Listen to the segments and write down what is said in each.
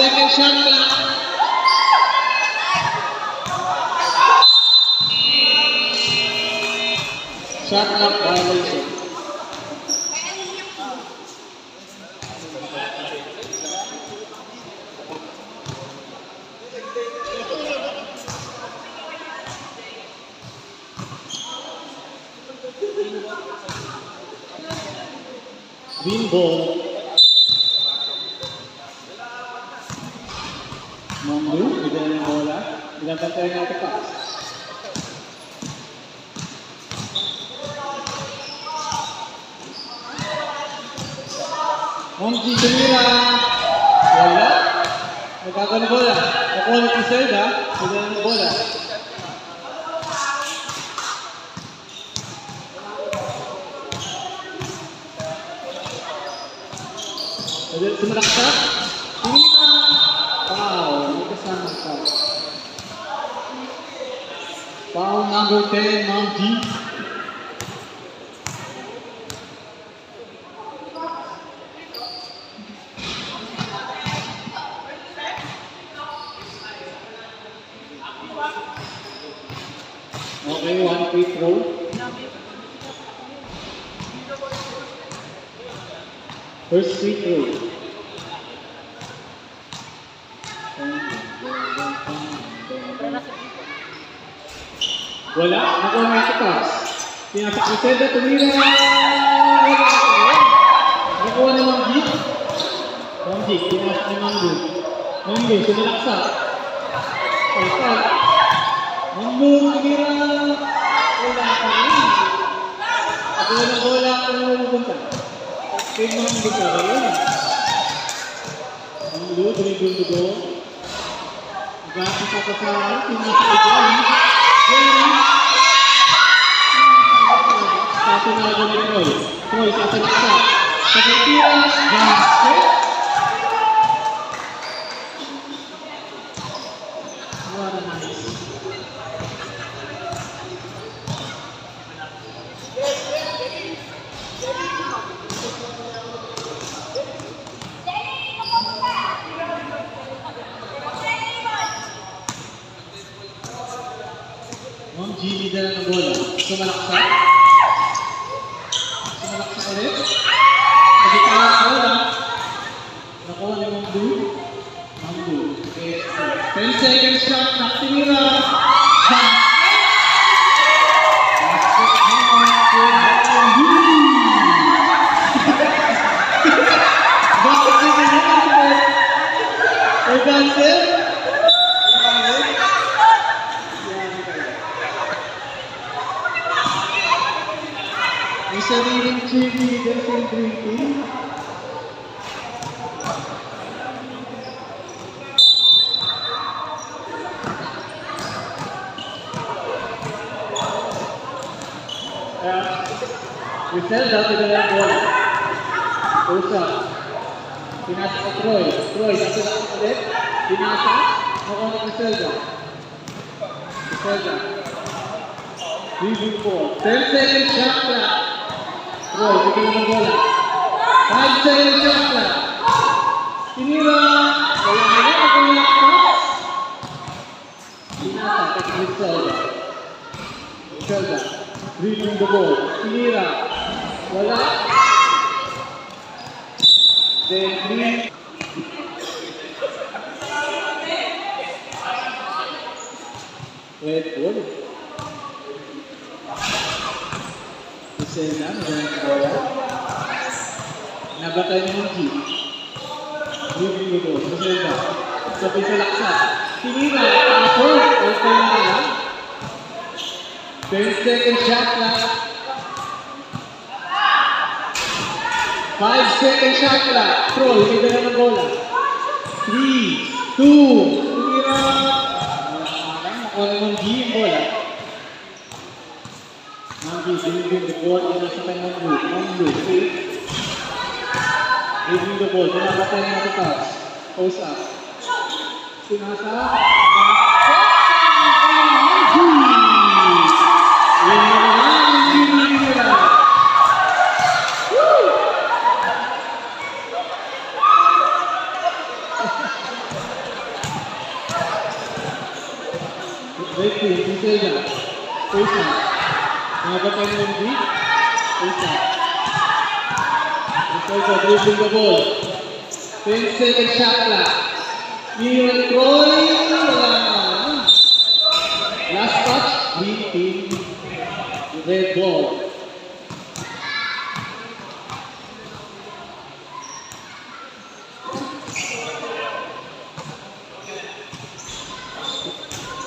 seconds shot clock. Shot clock violation. Green ball. Mambu, bigyan ng bola. Pinapantay natin pass. Mambu, tumira. Wala. Nagkakaroon ng bola. Nakuha ni Piselda. Bigyan ng bola. Sumalaksak. Tumira. Wow, may kasama ka. Foul number 10, Ma'am G. Okay, one free throw. First free throw. Wala, nakuha nga ito pass. Pinasok ni Seda, tumira. Nakuha ni Manggi. Manggi, pinasok ni Manggi. Manggi, sumalaksak. Alpag. Manggi, tumira. Wala pa rin. Ako na bola, ako na mapupunta. Kaya Manggi ka rin. Manggi, dribble to go. Nagkakita ka sa pinasok ni John. Satu na ako ni Troy. Troy, sasalaksa. Sa kutira, basket. What a nice. Ma'am G, leader ng bola. Sumalaksa. Sumalaksa ulit. Nagitala ang bola. Nakuha ni Mambu. Mambu. 10 seconds shot. Naktinira. Basket. Basket naman for Mambu. Basket naman. May basket. May sariling cheerleader sa dream team. Griselda, pinala ang bola. Pusa. Pinasa ka Troy. Troy, nasa lang ulit. Pinasa. Nakuha ni Griselda. Griselda. Leading ball. 10 seconds shot clock. Troy, bigyan ng bola. 5 seconds shot clock. Tinira. Wala na lang ako yung pass. Pinasa kay Griselda. Griselda. Dribbling the ball. Tinira. Wala. Then 3. Red ball. Griselda, magaling ka bola. Nabatay ni Manggi. Dribbling the ball. Griselda. Sabay sa laksa. Tinira. Ako. Okay na lang. 10 seconds shot clock. 5 seconds shot clock. Troy, hindi na ng bola. 3, 2, tumira. Nakuha ni Manggi yung bola. Manggi, dinibing the ball. Ina sa kanyang Manggi. Manggi, dinibing the ball. Pinabatay niya ito pass. Post up. Pinasa. Griselda. First shot. Nagapay ng Wendy. First shot. Griselda dribbling the ball. 10-second shot clock. Mira Troy. Wala na. Last touch. Green team. Red ball.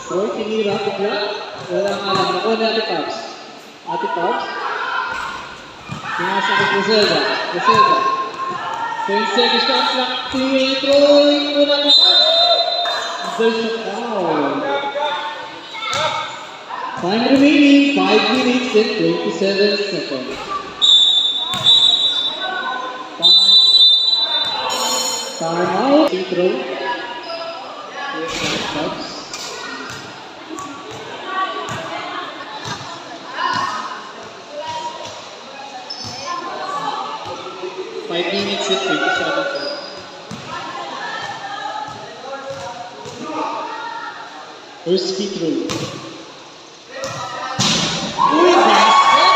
Troy, tinira, bigla. Walang alam. Nakuha ni Ate Pabs. Ate Pabs. Pinasa ko Griselda. Griselda. 10 seconds shot clock. Tinira ni Troy. Wala na. There's a foul. Time remaining. 5 minutes and 27 seconds. Time out. Free throw. Pabs. 5 minutes and 27 seconds. First free throw. Uy, basket!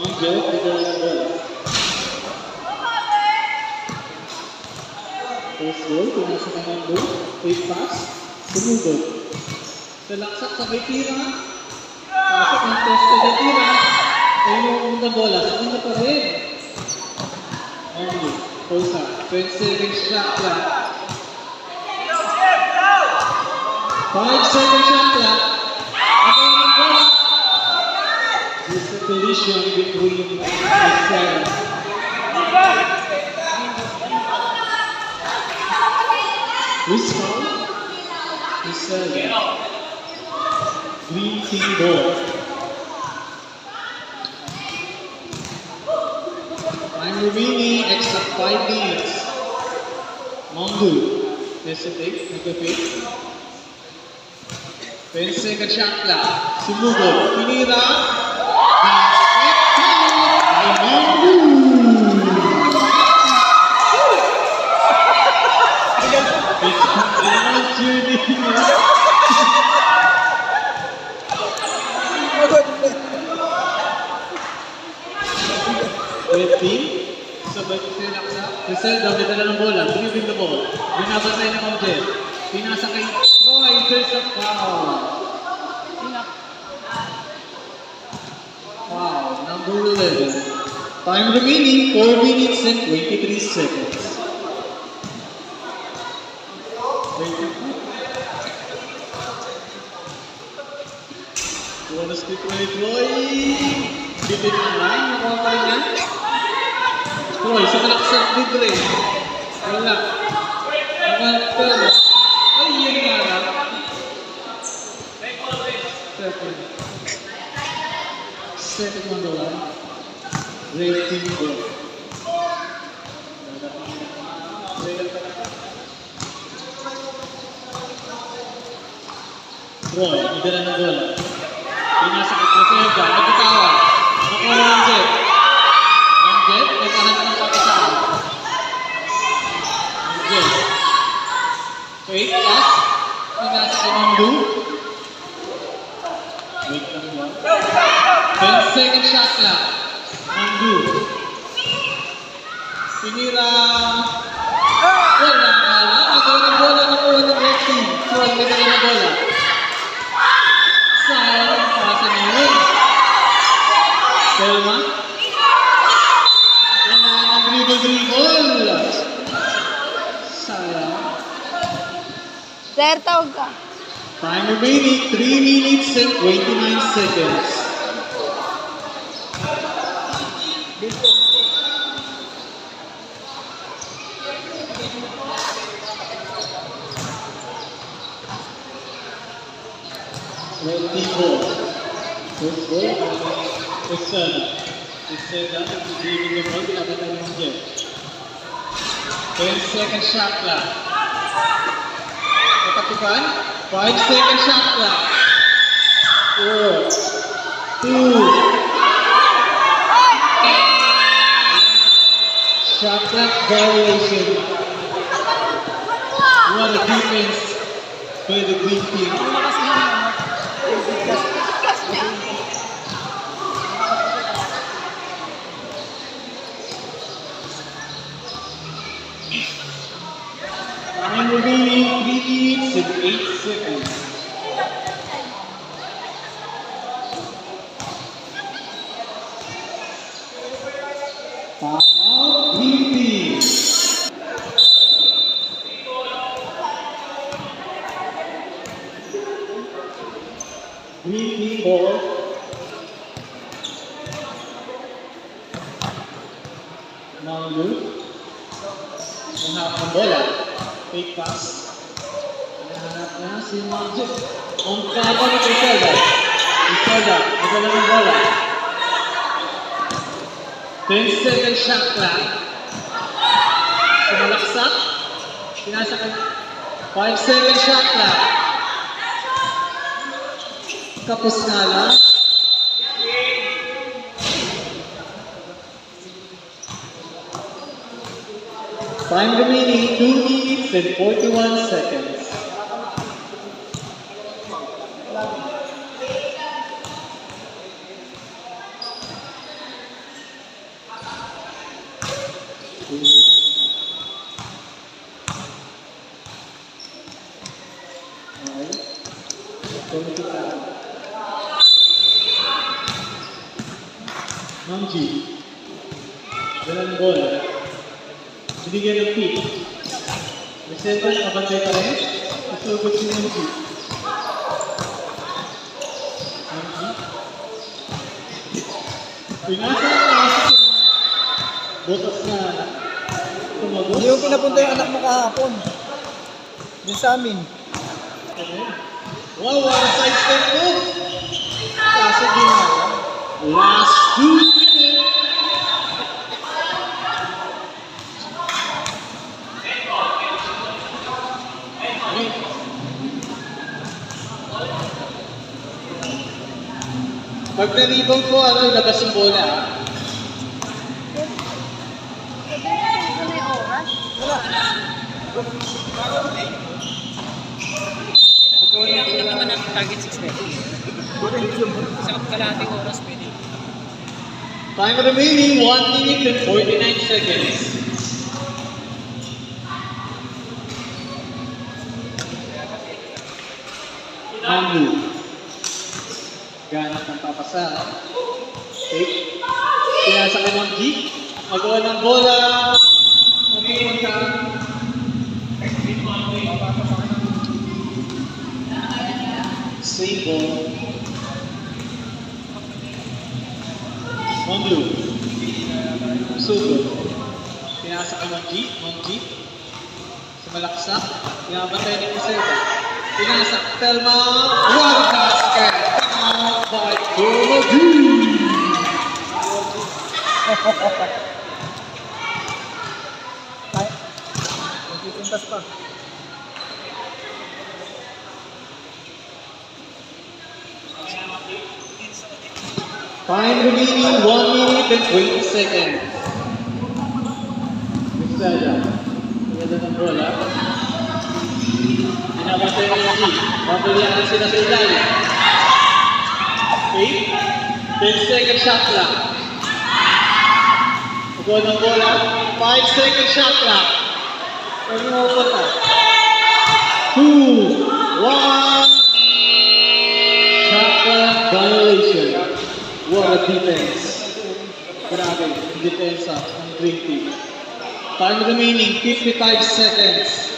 Angel, first goal, pinasa ka ng goal, quick pass, sumugod. Salaksak sa may tira, pasok ng testa na tira, ay yung unang bola, sa una pa rin. Only, post up, 20 seconds shot clock. 5 seconds shot clock. Ako yung bola. This is a collision between the Who's foul? Green team ball. Time remaining, extra 5 minutes. Mongu. Hesitate, nag-fake. 10 second shot clock. Sumugod. Pinira. Basket count by Mongu. Red team, sabay ko sila sa Griselda, may dala ng bola, dribbling the ball, binabantay ng Angel, pinasa kay Troy, there's a foul. Foul, number 11. Time remaining, 4 minutes and 23 seconds. Buwan na skip kay Troy. Bibig na lang. Nakuha pa rin yan. Troy, sa kalaksak libre. Wala. Nakuha. Ay, yan nga lang. Second on the line. Red team goal. Troy, idala ng bola. Pinasa kay Griselda, nagkatawa. Nakuha ng Jet. Ang Jet, nagkaroon ng pagkatawa. Ang Jet. Fake pass. Pinasa kay Mandu. Wait lang mo. 10 second shot clock. Mandu. Pinira. Wala nga lang. Nagkaroon ng bola. Nakuha ng red team. Troy, nagkaroon ng bola. Sayang pasa na yun. Selma. Wala nang dribble. Sayang. Sir, tawag ka. Time remaining, 3 minutes and 29 seconds. Red team ball. First ball. Griselda is leaving the ball. Pinapatay ng Jet. 10 second shot clock. Nakatipan. 5 second shot clock. violation. What a defense by the green team. Time remaining 3 minutes and 8 seconds. Timeout, green team. Green team ball. Now look. Nahanap ng bola. Fake pass. Nahanap na si Magic. Ang kaba ni Iselda. Iselda, nagala ng bola. 10-second shot clock. Sumalaksak. Pinasa ka. 5-second shot clock. Kapos nga lang. Time remaining 2 minutes and 41 seconds. Mamji. Dalang bola. Binigyan ng pick. Receiver, kabantay pa rin. Isugod si Mamji. Mamji. Pinasa ang butas na tumagot. Hindi yung pinapunta yung anak mo kahapon. Din sa amin. Wow, what a side step move! Kaso ginawa. Last 2 minutes. Pag na-rebound ko, ilabas yung bola. Ano yung oras? Kailangan lang naman ang target 6 minutes. Sa kalahating oras pwede. Time remaining 1 minute and 49 seconds. Mamu. Ganap ng papasa. Take. Pinasa ka ng G. Magawa ng bola. Mapiwan ka. Same ball. Mamu. Sugod. Pinasa ka ng G. Sumalaksak. Pinabantay ng Iselda. Pinasak Telma. What a basket! Fouled by Gomagoo! Ay, nagtitintas pa. Time remaining 1 minute and 20 seconds. Iselda. Iselda ng bola. Pinabantay ng G. Patulian sila sa ilalim. Okay. 10-second shot clock. Magawa ng bola. 5-second shot clock. Pwede mo punta. 2, 1. Shot clock violation. What a defense. Grabe. Depensa ng Green Team. Time remaining 55 seconds.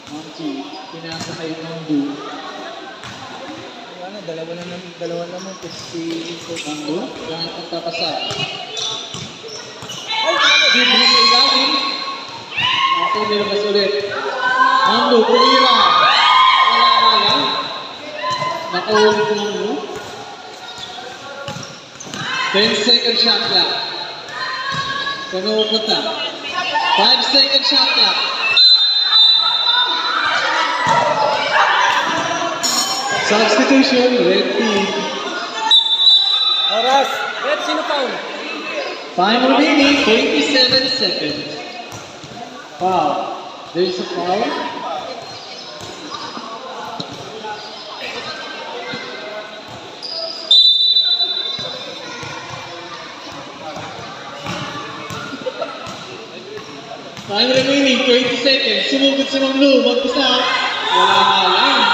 Mamji, pinasa kayo ng blue. Ano, dalawa naman. Si Ang blue, gamit ang papasa. Bibili sa ilalim. Ako nilabas ulit. Ang blue, tumira. Wala lang. Nakaulit ng blue. 10-second shot clock. Kanukot na. 5-second shot clock. Substitution, red team. Sino foul? Time remaining, 27 seconds. Foul. There's a foul. Time remaining, 20 seconds. Sumugod si Mang Lou. Mag-isa. Wala nga lang.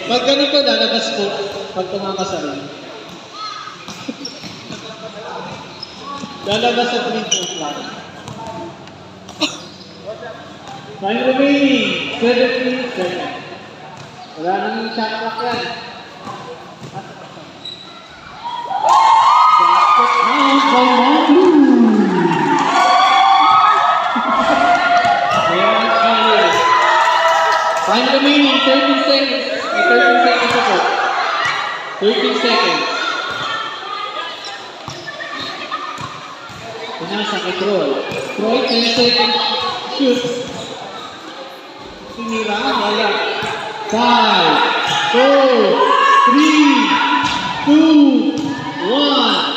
Pag ganun ko, lalabas po. Pag tumakas sa rin. Lalabas sa 3-point line. Time remaining, 17 seconds. Wala nang shot clock yan. Basket count by Mang Lou. Time remaining, 13 seconds. 13 seconds ako. 13 seconds. Pinasa kay Troy. Troy, 10 seconds. Shoot. Tinira, wala. 5, 4, 3, 2, 1.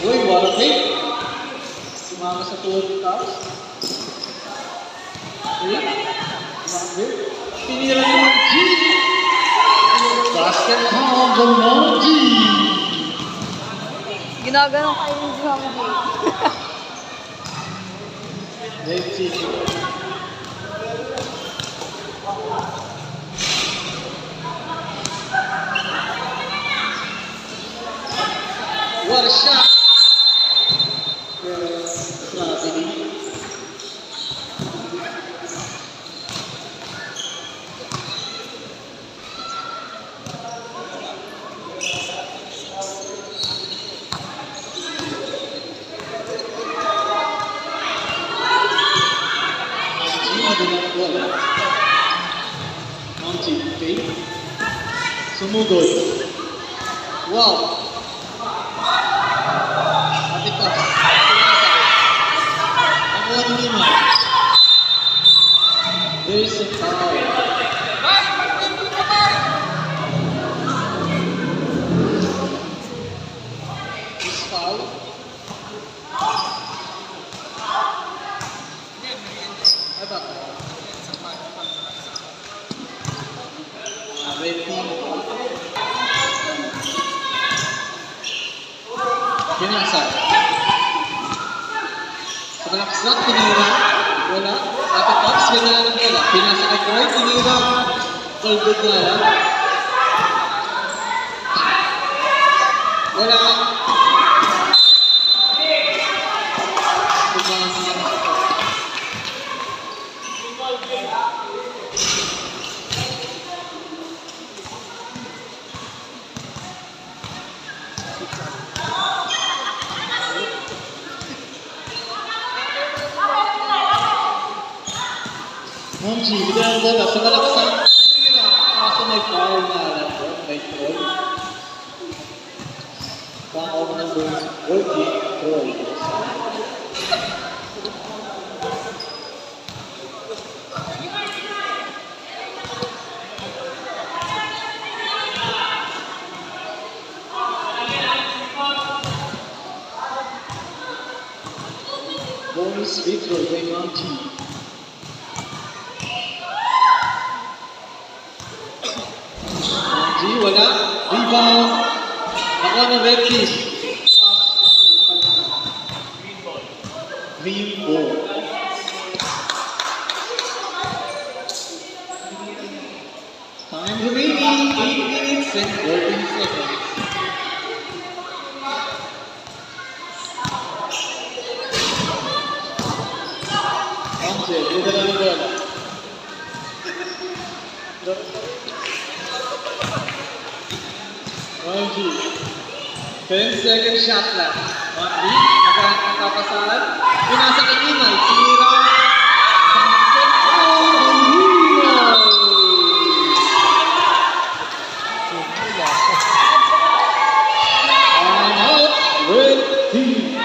Uy, wala kayo. Sumama sa tuhod ng tao. Wala. Grabe. Tinira ni Mang G. Basket count by Mang G. Ginaganon kayo yung Mang G. Red team. What a shot! Grabe din. Monty, okay? Sumugod. Wow! Ate pa. Nakuha ni Lima. There's a foul. This foul. Ay ba? Red team. Pinasa. Sa kalaksak, tinira. Wala. Ate Pops, ganyan lang wala. Pinasa kay Troy, tinira. Gold nga lang. Wala. Monty, bigyan ang bola sa kalaksak. Tinira. Kaso may foul na alam ko. May Troy. Pang-out number 40, Troy. Bonus free throw by Monty. Monty, wala. Rebound. Nakuha ng red team. Green ball. Time remaining, 8 minutes and 14 seconds. Monty, dito na ng bola. Monty, 10-second shot left. Monty, kakasahan. Pinasa kay Imay. Sinira. Basket. Imay. And out. Red team.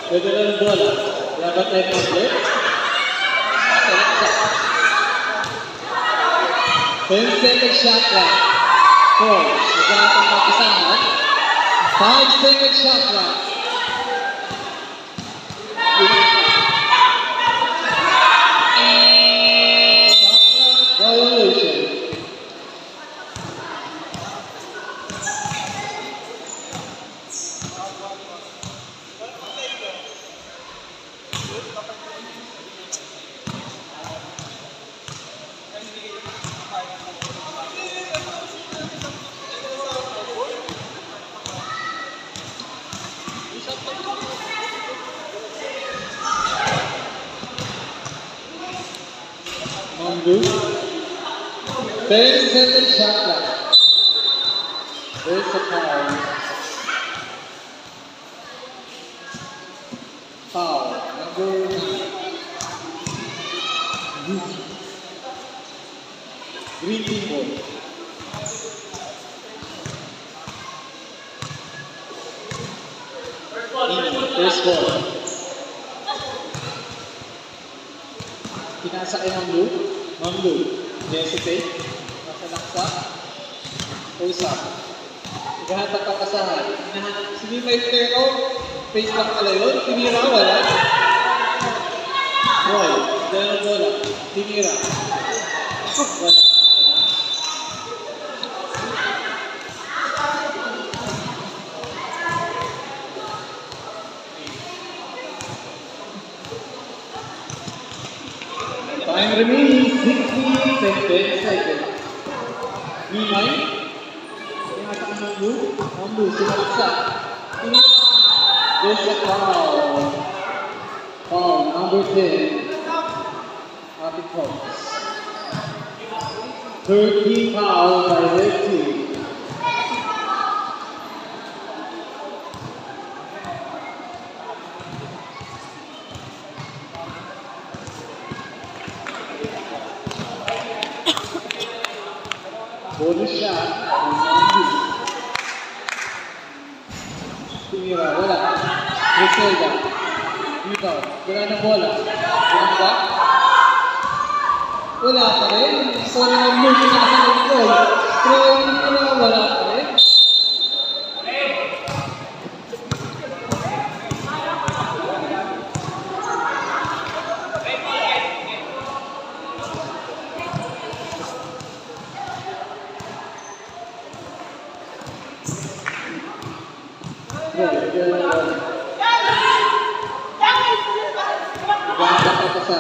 Pwede lang ang bola. Dapat tayo mag-play. Select. 10 seconds shot clock. 4. Nagkakatang mag-isahan. 5 seconds shot clock. Shot clock violation. Mambu. 10 seconds shot clock. There's a foul. Foul. Number 9. Green team ball. First ball. Pinasa kay Mambu. Mambu. Hesitate. Nasa laksa. Usap. Igahatag kakasahan. Sige may pero. Face back pala yun. Tinira. Wala. Roy. Dahil bola. Tinira. Wala. Time remaining 60 seconds. Imay. Pinasa ka ng blue. Ang blue. Sinalaksa. There's a foul. Foul number 10. Happy Cox. 13 foul by red team. Bonus shot from Mambu. Tumira, wala. Griselda. Dito, wala na bola. Wala ba? Wala pa rin. Sorry ng Mambu na sa goal. Pero wala pa rin. Ganda ka sa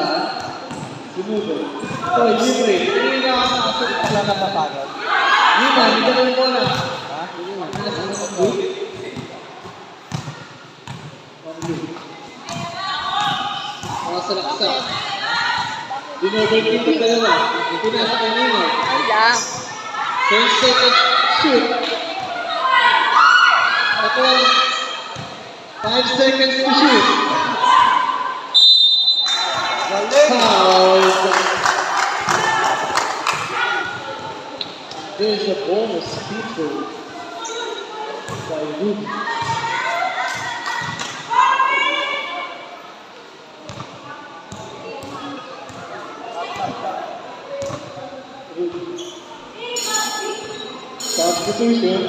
sinubo. Oy, libre. Hindi na ako nakasok. Wala na mapagod. Hindi na, hindi ka rin bola. Ha? Mga salaksa. Dinobel kita dalawa. Pinasa kay Nino. Wala. 10 seconds shoot. Ako, 5 seconds to shoot. Foul. There's a bonus feature by Ruby. Substitution.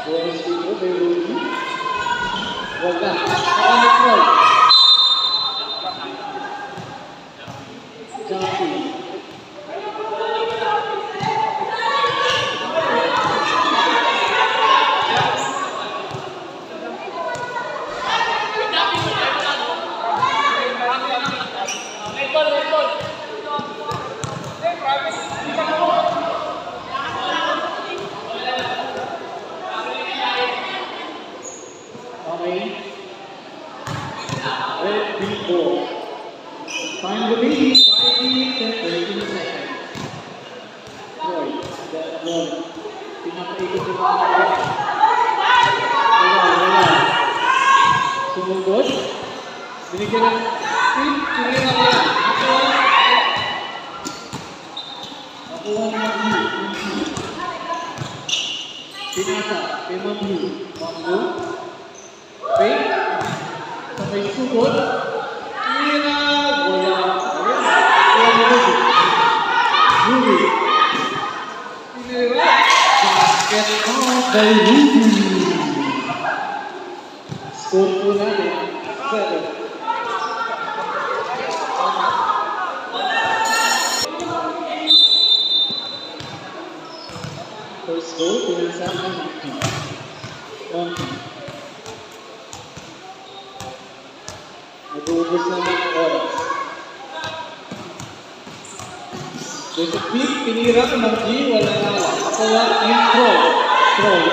Bonus feature by Ruby. Wala. Nakalit roll. Jumping. ball. Time remaining 5 minutes and 13 seconds. Troy, that ball. Pinakaikot yung mga kapit. Wala. Sumugod. Binigyan ng tip. Pinira ko yan. Nakuha ng Blue. Pinasa. Kay Ma'am Blue. Ma'am Blue. Fake. Sa may sugod. Pinira. Wala. Wala na Ruby. Ruby. Pinira. Basket out by Ruby. Score po natin. 7. First goal, pinasa ng Monkey. Nag-uubos na ng oras. There's a big pinira ng Monkey, wala na lang. Kapawa and Troy. Troy.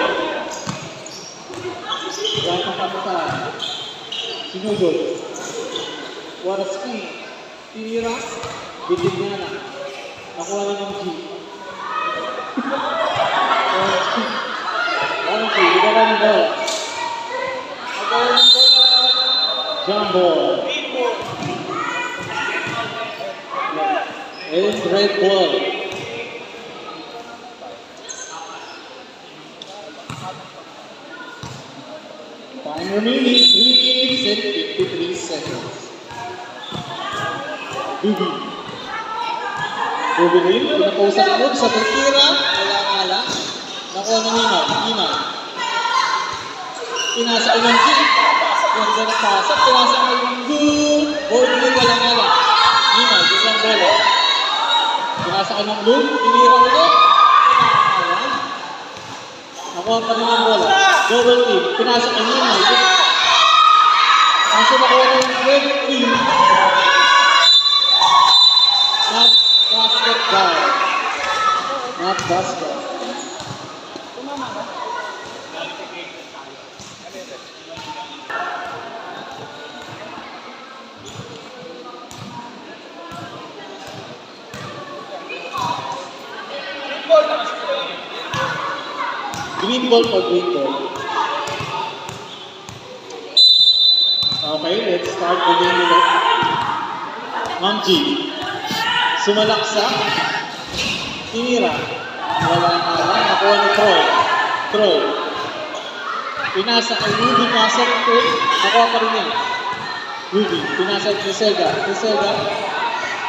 Wala pang kapataan. Sinugod. What a speed. Pinira. Bitin niya na. Nakuha na ng G. What a speed. Ano G? Ikaw ng bola. Ikaw ng bola. Jumbo. And red ball. Time remaining 3 minutes and 53 seconds. Dubi. Dubi rin, pinapausap mo sa tira, wala nga lang. Nakuha ng Iman, Iman. Pinasa ko ng G. Ganda na pasok, pinasa ko ng Blue. Ball Blue, wala nga lang. Iman, isang bola. Pinasa ko ng Blue, pinira ulit. Wala nga lang. Nakuha pa rin ang bola. Double team, pinasa ko ng Iman. Kasi nakuha ng red team. Not basketball. Not basketball. Green ball for green ball. Okay, let's start the game ulit. Ma'am G. Sumalaksak. Tinira. Wala nga lang. Nakuha ni Troy. Troy. Pinasa kay Ruby. Pasok ko. Nakuha pa rin yan. Ruby. Pinasa kay Sega. Sega.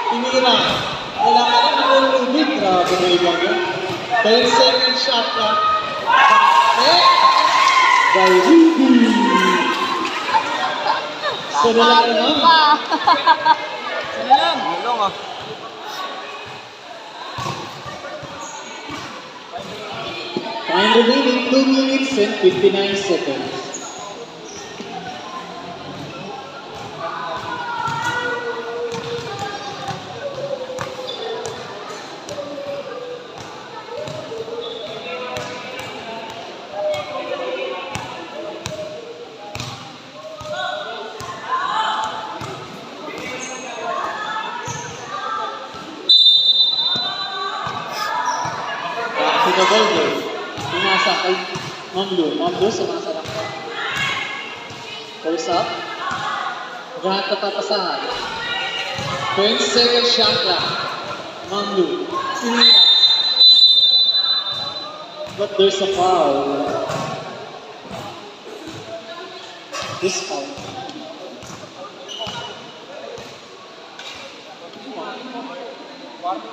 Tinira. Wala nga lang. Nakuha ni Ruby. Grabe na ibang yan. 10 second shot na. Basket. By Ruby. So na lang naman. Mulong ah. Time remaining 2 minutes and 59 seconds. Back to the ball game. Pinasa kay Ma'am Blue. Ma'am Blue, sumasarap ka. Close up. Lahat na papasahan. 20 second shot lang. Ma'am Blue. Sinira. But there's a foul. This foul.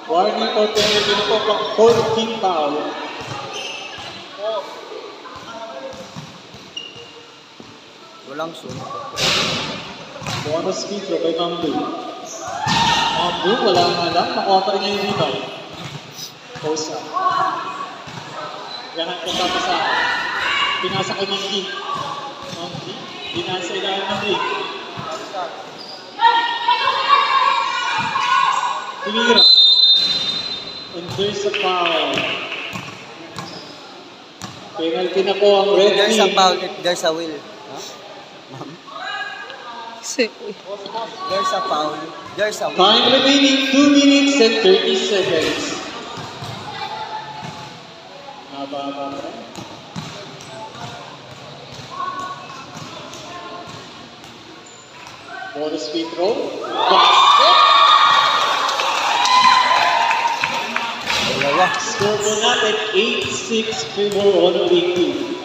Warning for penalty po from 14 foul. Walang zoom. Bonus free throw kay Ma'am Blue. Ma'am Blue, wala nga lang. Nakuha pa rin niya yung rebound. Post up. Yan ang pagpapasahan. Pinasa kay Ma'am G. Ma'am G. Pinasa ilalim ng ring. Tinira. And there's a foul. Penalty na po ang red There's team. a foul if there's a will. Huh? Ma'am? There's a foul. There's a Time remaining 2 minutes and 30 seconds. Haba-haba pa. Bonus free throw. Basket. Dalawa. Score po natin 8-6 favor on week 2.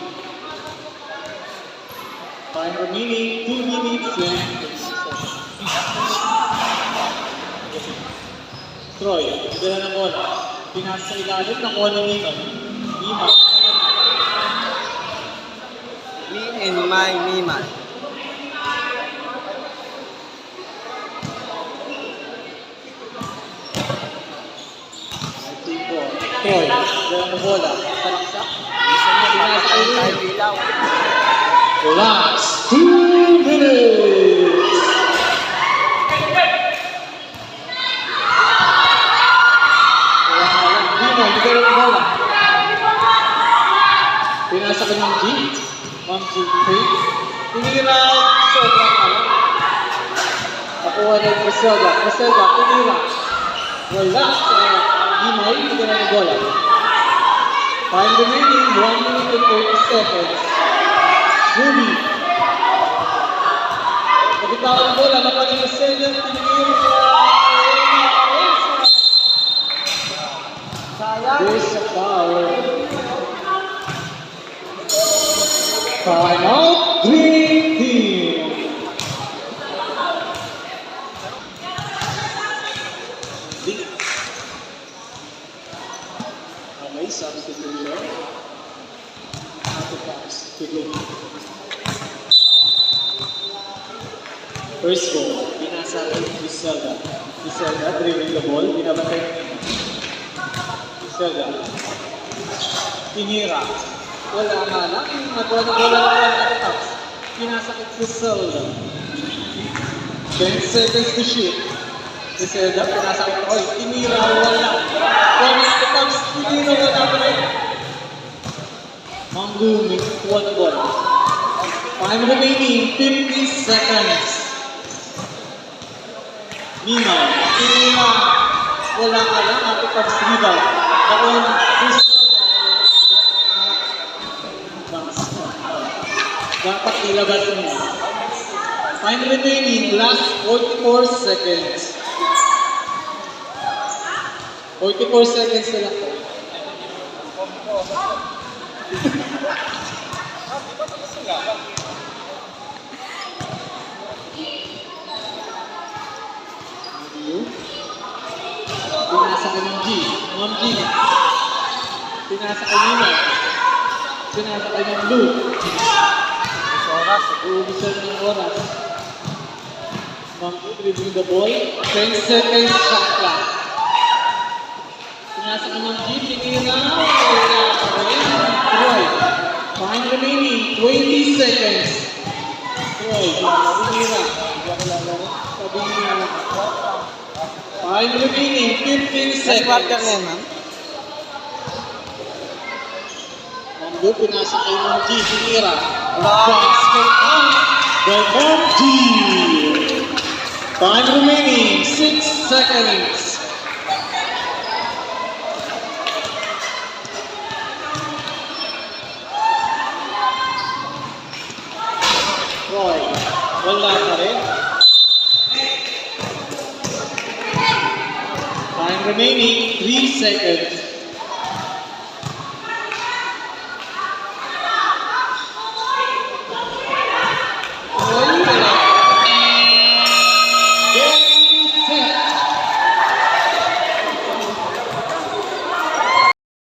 Time remaining 2 minutes and 30 seconds. Troy, dala ng bola. Pinasa sa ilalim, nakuha ni Niman. Niman. Me and my Miman. Troy, dala ng bola. Palaksak. Pinasa sa ilalim. Bilaw. Last 2 minutes. Niman, dala ng bola. Pinasa ka ng G. Ma'am G. Tinira. Sobrang alam. Nakuha na yung Griselda. Griselda, tinira. Wala sa Gimay. Tinira ng bola. Time remaining 1 minute and 30 seconds. Ruby. Pagkitawa ng bola. Kapag yung Griselda, tinira. Sayang. There's a foul. Time out, Green Team. Okay, substitution. After pass, quickly. First ball, pinasa kay Griselda. Griselda, dribbling the ball, binabantay ni Griselda. Tinira. Wala nga lang. Nagawa ng bola ng one at the tops. Pinasakit si Griselda. 10 seconds to shoot. Griselda, pinasakit ko. Tinira, wala. One at the tops. Tinira, wala pa rin. Manggumi, kuha ng bola. Time remaining, 50 seconds. Nima, tinira. Wala nga lang. At the tops, rebound. Nakuha ng Griselda. Dapat ilabas mo. Time remaining, last 44 seconds. 44 seconds na lang po. Pinasa ka ng G. Ma'am G. Pinasa ka nila. Pinasa ka ng Blue. Oras. Uubusan ng oras. Dribbling the ball. 10 seconds shot clock. Pinasa ka ng G. Tinira. Troy. Time remaining. 20 seconds. Troy. Tinira. Sabi niya. Time remaining. 15 Last quarter seconds. na yan, ma'am. Manggo, pinasa kay Ma'am G. Tinira. Wow. Basket out by Ma'am G. Time remaining 6 seconds. Roy, wala pa rin. Time remaining 3 seconds.